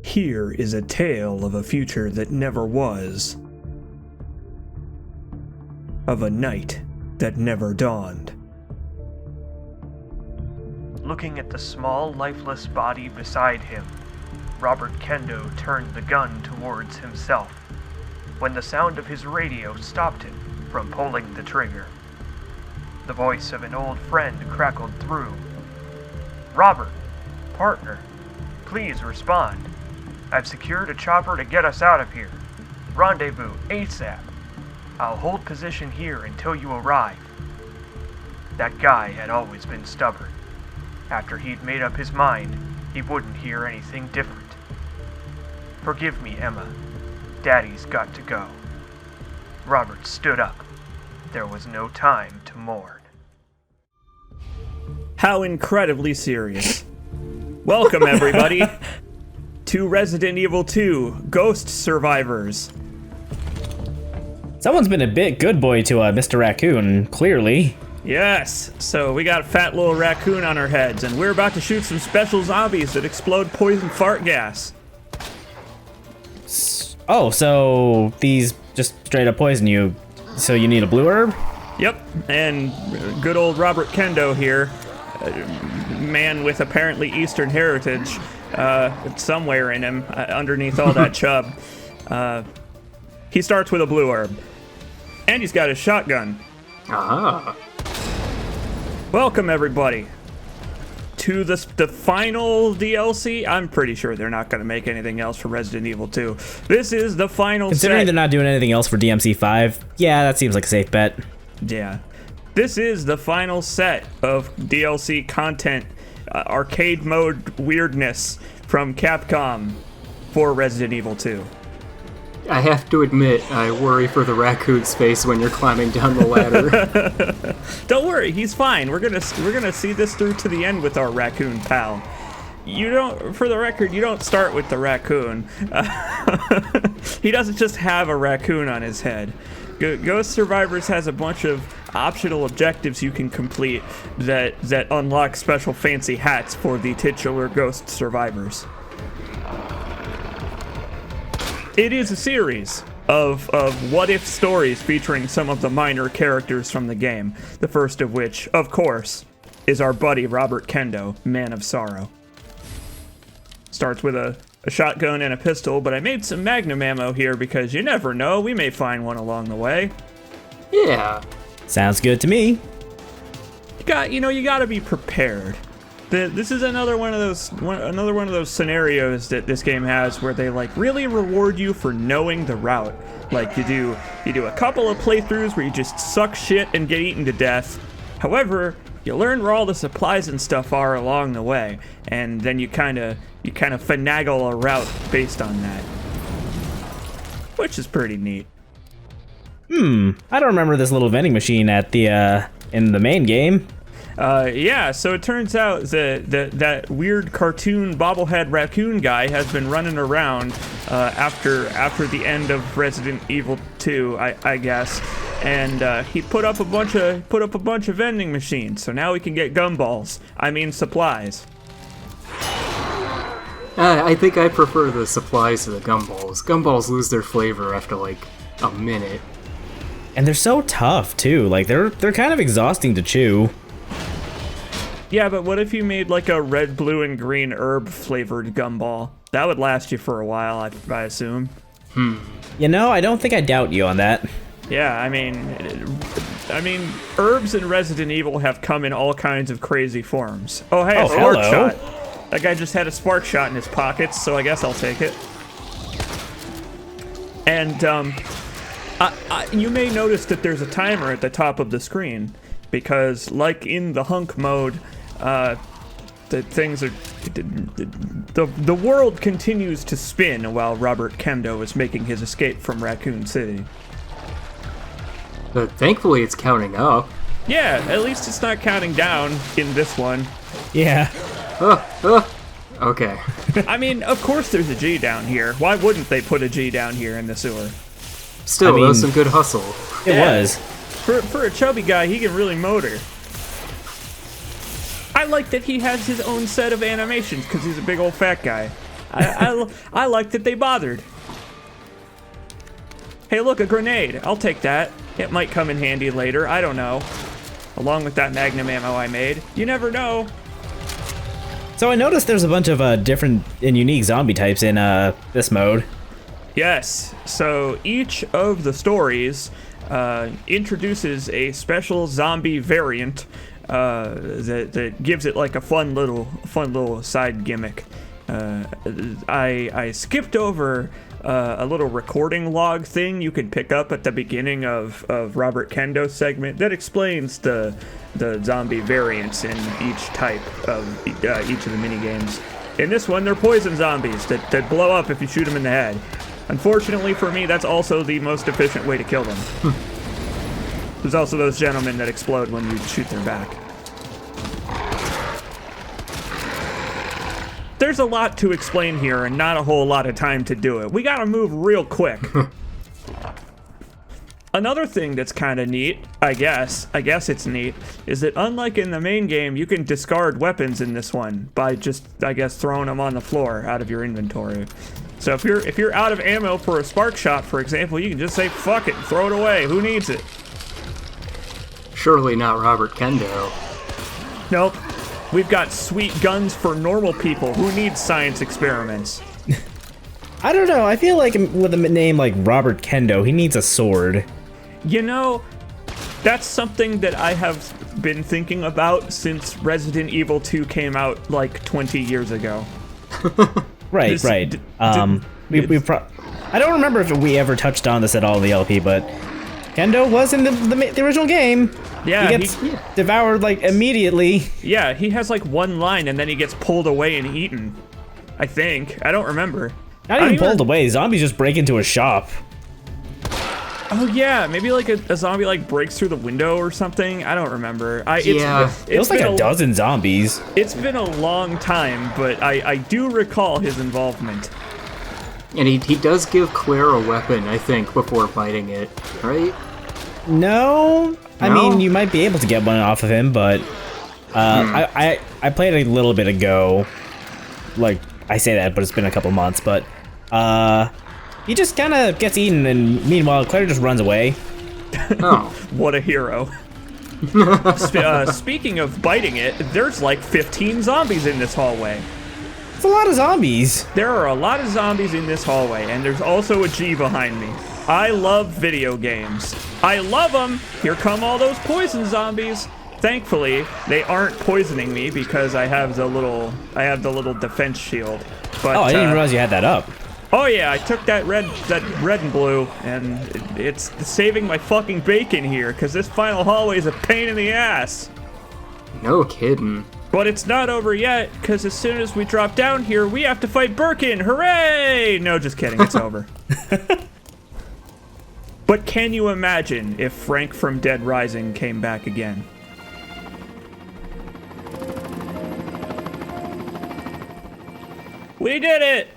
Here is a tale of a future that never was. Of a night that never dawned. Looking at the small, lifeless body beside him, Robert Kendo turned the gun towards himself, when the sound of his radio stopped him from pulling the trigger. The voice of an old friend crackled through. "Robert, partner, please respond. I've secured a chopper to get us out of here. Rendezvous ASAP. I'll hold position here until you arrive." That guy had always been stubborn. After he'd made up his mind, he wouldn't hear anything different. "Forgive me, Emma. Daddy's got to go." Robert stood up. There was no time to mourn. How incredibly serious. Welcome, everybody, to Resident Evil 2 Ghost Survivors. Someone's been a bit good boy to Mr. Raccoon, clearly. Yes, so we got a fat little raccoon on our heads, and we're about to shoot some special zombies that explode poison fart gas. Oh, so these just straight up poison you, so you need a blue herb? Yep, and good old Robert Kendo here, man with apparently Eastern heritage, somewhere in him, underneath all that chub. He starts with a blue herb, and he's got his shotgun. Ah. Welcome, everybody, to the final DLC. I'm pretty sure they're not going to make anything else for Resident Evil 2. This is the final Considering set. they're not doing anything else for DMC 5, yeah, that seems like a safe bet. Yeah. This is the final set of DLC content, arcade mode weirdness from Capcom for Resident Evil 2. I have to admit, I worry for the raccoon's face when you're climbing down the ladder. Don't worry, he's fine. We're gonna see this through to the end with our raccoon pal. You don't, for the record, you don't start with the raccoon. He doesn't just have a raccoon on his head. Ghost Survivors has a bunch of optional objectives you can complete that unlock special fancy hats for the titular Ghost Survivors. It is a series of what-if stories featuring some of the minor characters from the game, the first of which, of course, is our buddy Robert Kendo, Man of Sorrow. Starts with a shotgun and a pistol, but I made some magnum ammo here because you never know, we may find one along the way. Yeah. Sounds good to me. You gotta be prepared. This is another one of those scenarios that this game has where they like really reward you for knowing the route. Like you do a couple of playthroughs where you just suck shit and get eaten to death. However, you learn where all the supplies and stuff are along the way, and then you kind of finagle a route based on that, which is pretty neat. I don't remember this little vending machine at the in the main game. Yeah, so it turns out that weird cartoon bobblehead raccoon guy has been running around after the end of Resident Evil 2, I guess, and he put up a bunch of vending machines. So now we can get supplies. I think I prefer the supplies to the gumballs. Gumballs lose their flavor after like a minute. And they're so tough too. Like they're kind of exhausting to chew. Yeah, but what if you made like a red, blue, and green herb flavored gumball? That would last you for a while, I assume. You know, I don't think I doubt you on that. Yeah, I mean, herbs in Resident Evil have come in all kinds of crazy forms. Oh, hey, a spark shot. That guy just had a spark shot in his pockets, so I guess I'll take it. And you may notice that there's a timer at the top of the screen, because like in the h.u.n.k mode, the world continues to spin while Robert Kendo is making his escape from Raccoon City. But thankfully it's counting up. Yeah, at least it's not counting down in this one. Yeah. Okay. I mean, of course there's a G down here. Why wouldn't they put a G down here in the sewer? Still, that was some good hustle. It was. For a chubby guy, he can really motor. I like that he has his own set of animations because he's a big old fat guy. I like that they bothered. Hey, look, a grenade. I'll take that. It might come in handy later. I don't know. Along with that magnum ammo I made. You never know. So I noticed there's a bunch of different and unique zombie types in this mode. Yes. So each of the stories introduces a special zombie variant that gives it like a fun little side gimmick. I skipped over a little recording log thing you can pick up at the beginning of Robert Kendo's segment that explains the zombie variants in each type of each of the minigames. In this one, they're poison zombies that blow up if you shoot them in the head. Unfortunately for me, that's also the most efficient way to kill them. There's also those gentlemen that explode when you shoot their back. There's a lot to explain here and not a whole lot of time to do it. We gotta move real quick. Another thing that's kind of neat, I guess it's neat, is that unlike in the main game, you can discard weapons in this one by just, I guess, throwing them on the floor out of your inventory. So if you're out of ammo for a spark shot, for example, you can just say, fuck it, throw it away. Who needs it? Surely not Robert Kendo. Nope. We've got sweet guns for normal people. Who needs science experiments? I don't know. I feel like with a name like Robert Kendo, he needs a sword. You know, that's something that I have been thinking about since Resident Evil 2 came out like 20 years ago. Right. I don't remember if we ever touched on this at all in the LP, but Kendo was in the original game. Yeah, he gets devoured like immediately. Yeah, he has like one line and then he gets pulled away and eaten. I think. I don't remember. Not even pulled away. Zombies just break into a shop. Oh yeah, maybe like a zombie like breaks through the window or something. I don't remember. It was like a dozen zombies. It's been a long time, but I do recall his involvement. And he does give Claire a weapon, I think, before fighting it, right? No? I mean, you might be able to get one off of him, but I played a little bit ago. Like, I say that, but it's been a couple months, but he just kind of gets eaten, and meanwhile, Claire just runs away. Oh. What a hero. Speaking of biting it, there's like 15 zombies in this hallway. It's a lot of zombies. There are a lot of zombies in this hallway, and there's also a G behind me. I love video games. I love them. Here come all those poison zombies. Thankfully, they aren't poisoning me because I have the little defense shield. But, I didn't realize you had that up. Oh yeah, I took that red and blue, and it's saving my fucking bacon here because this final hallway is a pain in the ass. No kidding. But it's not over yet, because as soon as we drop down here, we have to fight Birkin. Hooray! No, just kidding. It's over. But can you imagine if Frank from Dead Rising came back again? We did it!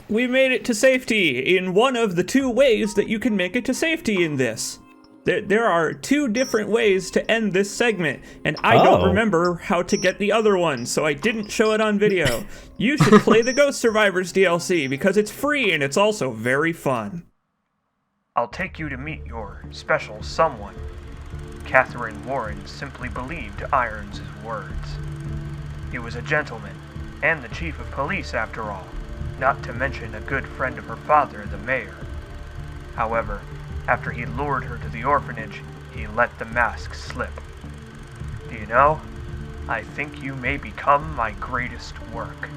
We made it to safety in one of the two ways that you can make it to safety in this. There are two different ways to end this segment, and I don't remember how to get the other one, so I didn't show it on video. You should play the Ghost Survivors DLC because it's free and it's also very fun. I'll take you to meet your special someone. Catherine Warren simply believed Irons' words. He was a gentleman, and the chief of police after all, not to mention a good friend of her father, the mayor. However, after he lured her to the orphanage, he let the mask slip. Do you know, I think you may become my greatest work.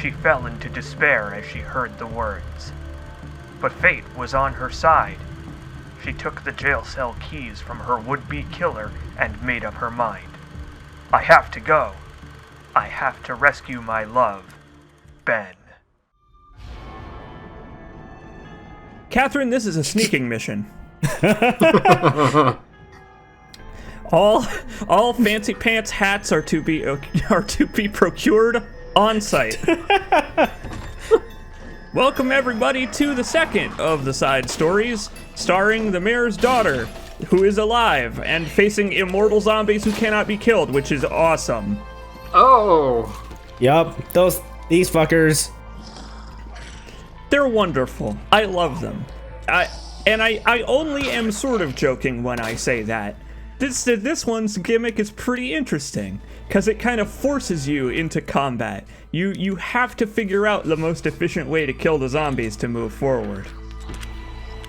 She fell into despair as she heard the words. But fate was on her side. She took the jail cell keys from her would-be killer and made up her mind. I have to go. I have to rescue my love, Ben. Catherine, this is a sneaking mission. All fancy pants hats are to be procured on site. Welcome everybody to the second of the side stories, starring the mayor's daughter, who is alive and facing immortal zombies who cannot be killed, which is awesome. Oh. Yup, these fuckers. They're wonderful. I love them. I only am sort of joking when I say that. This one's gimmick is pretty interesting, because it kind of forces you into combat. You have to figure out the most efficient way to kill the zombies to move forward.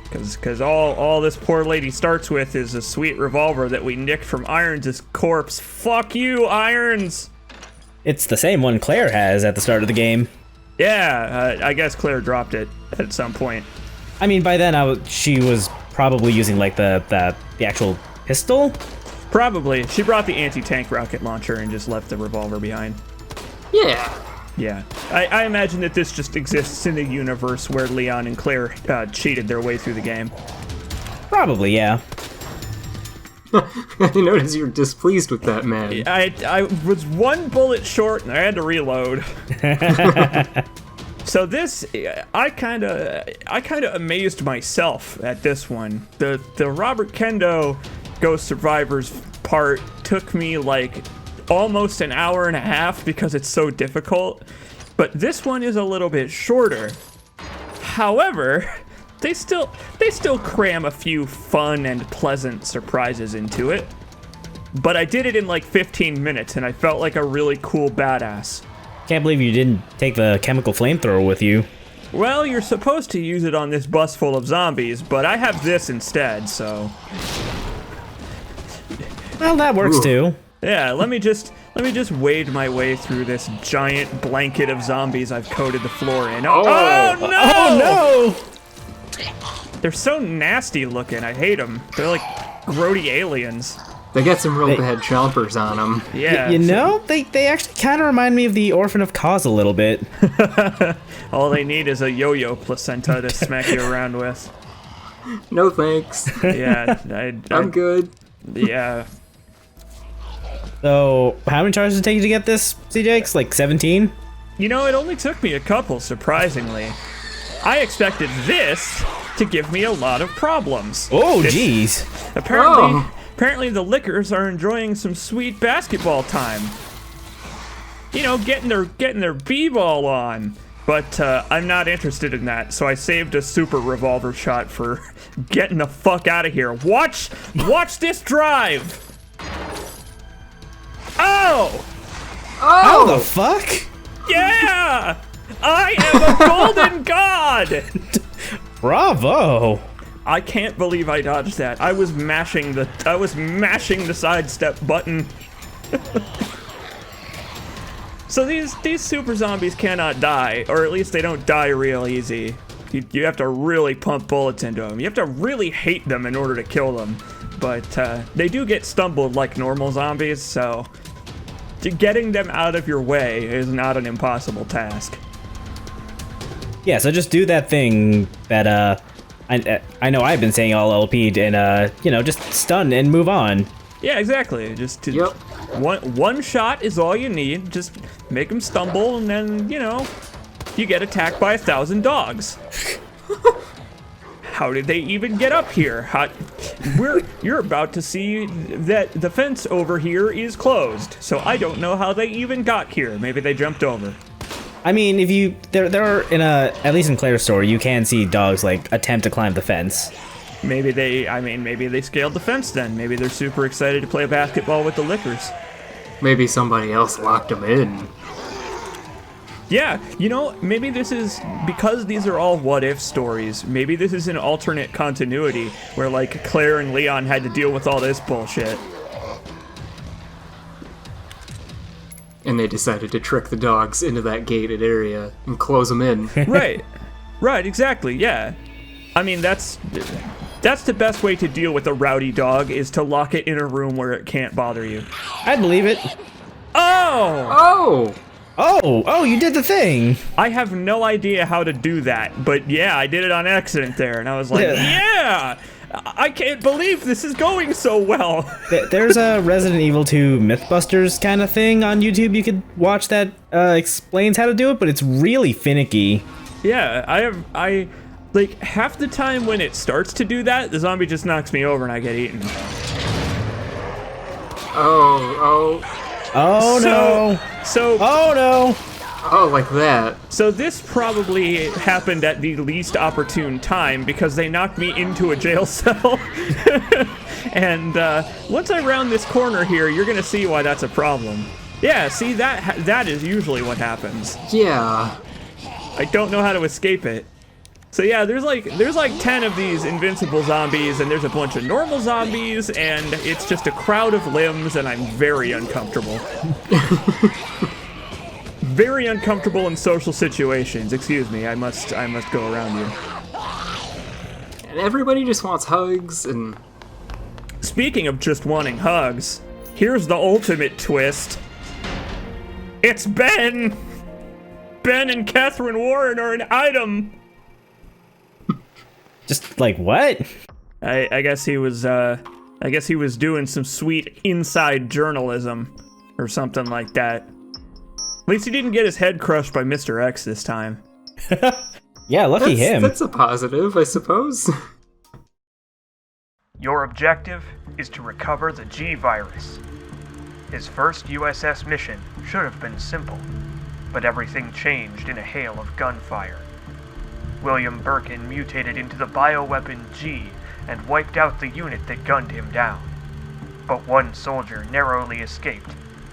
Because all this poor lady starts with is a sweet revolver that we nicked from Irons' corpse. Fuck you, Irons! It's the same one Claire has at the start of the game. Yeah, I guess Claire dropped it at some point. I mean, by then she was probably using like the actual pistol. Probably. She brought the anti-tank rocket launcher and just left the revolver behind. Yeah. Yeah. I imagine that this just exists in a universe where Leon and Claire cheated their way through the game. Probably, yeah. I notice you're displeased with that, man. I was one bullet short and I had to reload. So this, I kind of amazed myself at this one. The Robert Kendo Ghost Survivors part took me like almost an hour and a half because it's so difficult, but this one is a little bit shorter. However, they still cram a few fun and pleasant surprises into it. But I did it in like 15 minutes and I felt like a really cool badass. Can't believe you didn't take the chemical flamethrower with you. Well, you're supposed to use it on this bus full of zombies, but I have this instead, so... Well, that works too. Yeah, let me just wade my way through this giant blanket of zombies I've coated the floor in. Oh no! Oh no! They're so nasty looking. I hate them. They're like grody aliens. They got some real bad chompers on them. Yeah. You know, they actually kind of remind me of the Orphan of Cause a little bit. All they need is a yo-yo placenta to smack you around with. No thanks. Yeah, I'm good. Yeah. So, how many tries did it take you to get this, CJX? Like 17? You know, it only took me a couple, surprisingly. I expected this to give me a lot of problems. Oh, jeez. Apparently the Lickers are enjoying some sweet basketball time. You know, getting their b-ball on. But I'm not interested in that, so I saved a super revolver shot for getting the fuck out of here. Watch this drive! Oh! How the fuck? Yeah! I am a golden god! Bravo! I can't believe I dodged that. I was mashing the sidestep button. So these super zombies cannot die, or at least they don't die real easy. You have to really pump bullets into them. You have to really hate them in order to kill them. But they do get stumbled like normal zombies, so getting them out of your way is not an impossible task. Yeah, so just do that thing that I know I've been saying all LP, and you know, just stun and move on. Yeah, exactly. Yep. One shot is all you need. Just make them stumble, and then, you know, you get attacked by 1,000 dogs. How did they even get up here? You're about to see that the fence over here is closed, so I don't know how they even got here. Maybe they jumped over. I mean, if there are at least in Claire's story, you can see dogs like attempt to climb the fence. Maybe they scaled the fence then. Maybe they're super excited to play basketball with the Lickers. Maybe somebody else locked them in. Yeah, you know, maybe this is, because these are all what-if stories, maybe this is an alternate continuity where, like, Claire and Leon had to deal with all this bullshit. And they decided to trick the dogs into that gated area and close them in. Right, exactly, yeah. I mean, that's the best way to deal with a rowdy dog, is to lock it in a room where it can't bother you. I believe it. Oh, you did the thing. I have no idea how to do that, but yeah, I did it on accident there, and I was like, yeah, I can't believe this is going so well. There's a Resident Evil 2 Mythbusters kind of thing on YouTube you could watch that explains how to do it, but it's really finicky. Yeah, I like, half the time when it starts to do that, the zombie just knocks me over and I get eaten. Oh no. So, Oh no. Oh, like that. So this probably happened at the least opportune time because they knocked me into a jail cell. And once I round this corner here, you're gonna see why that's a problem. Yeah, see, that is usually what happens. Yeah. I don't know how to escape it. So yeah, there's like 10 of these invincible zombies, and there's a bunch of normal zombies, and it's just a crowd of limbs, and I'm very uncomfortable. Very uncomfortable in social situations. Excuse me, I must go around you. And everybody just wants hugs, and... Speaking of just wanting hugs, here's the ultimate twist. It's Ben! Ben and Catherine Warren are an item! Just like what? I guess he was doing some sweet inside journalism or something like that. At least he didn't get his head crushed by Mr. X this time. Yeah, lucky him. That's a positive, I suppose. Your objective is to recover the G virus. His first USS mission should have been simple, but everything changed in a hail of gunfire. William Birkin mutated into the bioweapon G and wiped out the unit that gunned him down. But one soldier narrowly escaped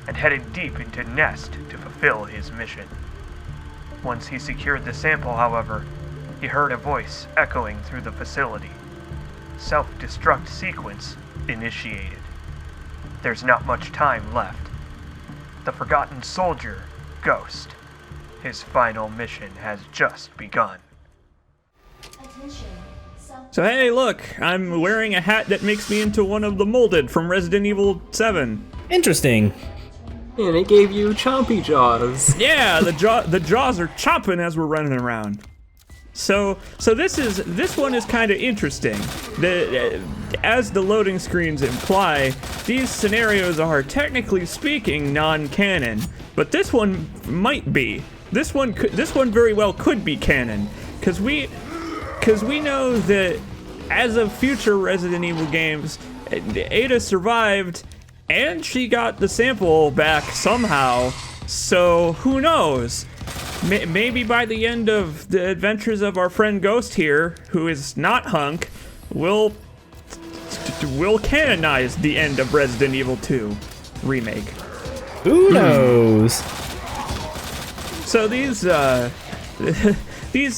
and headed deep into Nest to fulfill his mission. Once he secured the sample, however, he heard a voice echoing through the facility. Self-destruct sequence initiated. There's not much time left. The forgotten soldier, Ghost. His final mission has just begun. So hey, look, I'm wearing a hat that makes me into one of the molded from Resident Evil 7. Interesting. And it gave you chompy jaws. Yeah, the jaws are chomping as we're running around. So this one is kind of interesting. As the loading screens imply, these scenarios are technically speaking non-canon, but this one might be. This one very well could be canon, because we know that as of future Resident Evil games, Ada survived, and she got the sample back somehow. So who knows? Maybe by the end of the adventures of our friend Ghost here, who is not h.u.n.k, we'll canonize the end of Resident Evil 2 Remake. Who knows? So these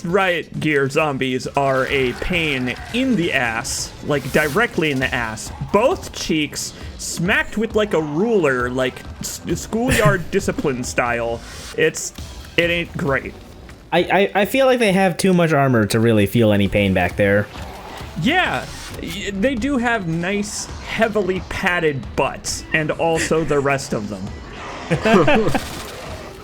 riot gear zombies are a pain in the ass, like directly in the ass. Both cheeks smacked with like a ruler, like schoolyard discipline style. It ain't great. I feel like they have too much armor to really feel any pain back there. Yeah, they do have nice, heavily padded butts, and also the rest of them.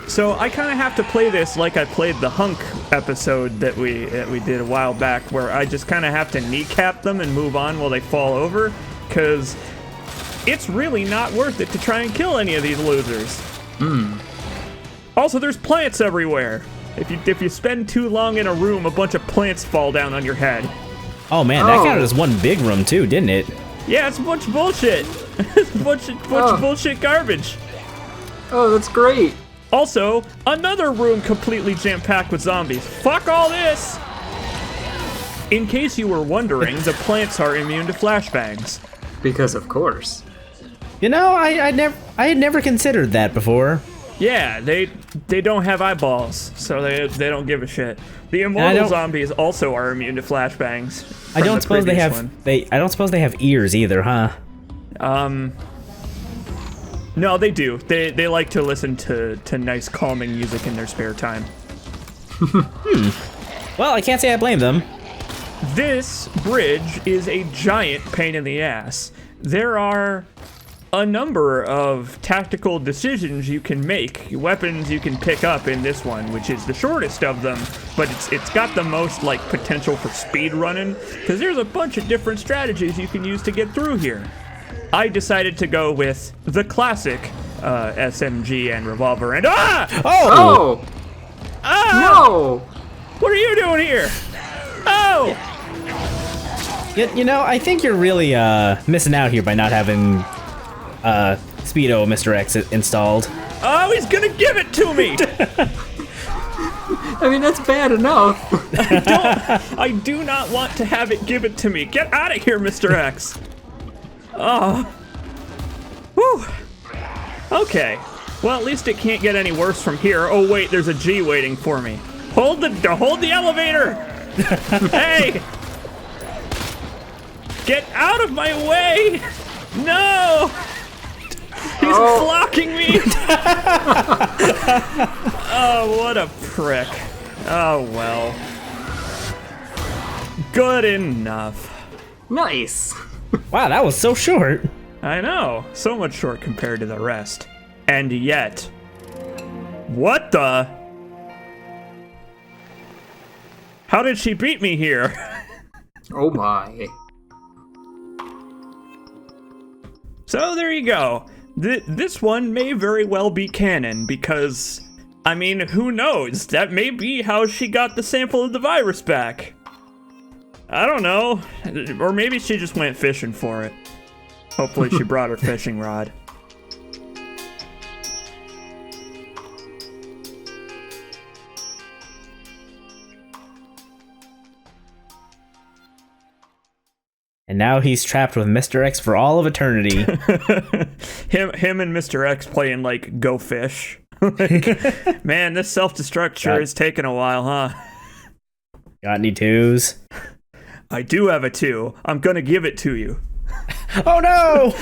So I kind of have to play this like I played the h.u.n.k episode that we did a while back, where I just kind of have to kneecap them and move on while they fall over, because it's really not worth it to try and kill any of these losers. Also, there's plants everywhere. If you spend too long in a room, a bunch of plants fall down on your head. Oh man, that counted as one big room too, didn't it? Yeah, it's a bunch of bullshit. It's a bunch of bullshit garbage. Oh, that's great. Also, another room completely jam-packed with zombies. Fuck all this! In case you were wondering, the plants are immune to flashbangs. Because of course. You know, I had never considered that before. Yeah, they don't have eyeballs, so they don't give a shit. The immortal zombies also are immune to flashbangs. I don't suppose they have I don't suppose they have ears either, huh? No, they do. They like to listen to nice calming music in their spare time. Well, I can't say I blame them. This bridge is a giant pain in the ass. There are a number of tactical decisions you can make, weapons you can pick up in this one, which is the shortest of them, but it's got the most like potential for speed running, because there's a bunch of different strategies you can use to get through here. I decided to go with the classic SMG and revolver and Oh! No! What are you doing here? Oh! You know, I think you're really missing out here by not having Speedo Mr. X installed. Oh, he's gonna give it to me! I mean, that's bad enough. I do not want to have it give it to me. Get out of here, Mr. X. Oh. Whew. Okay. Well, at least it can't get any worse from here. Oh, wait, there's a G waiting for me. Hold the elevator! Hey! Get out of my way! No! He's blocking me! Oh, what a prick. Oh, well. Good enough. Nice. Wow, that was so short. I know. So much short compared to the rest. And yet... What the... How did she beat me here? Oh my. So there you go. This one may very well be canon because, I mean, who knows? That may be how she got the sample of the virus back. I don't know. Or maybe she just went fishing for it. Hopefully she brought her fishing rod. And now he's trapped with Mr. X for all of eternity. him and Mr. X playing like Go Fish. Like, man, this self-destruct sure is taking a while, huh? Got any twos? I do have a 2. I'm gonna give it to you. Oh no!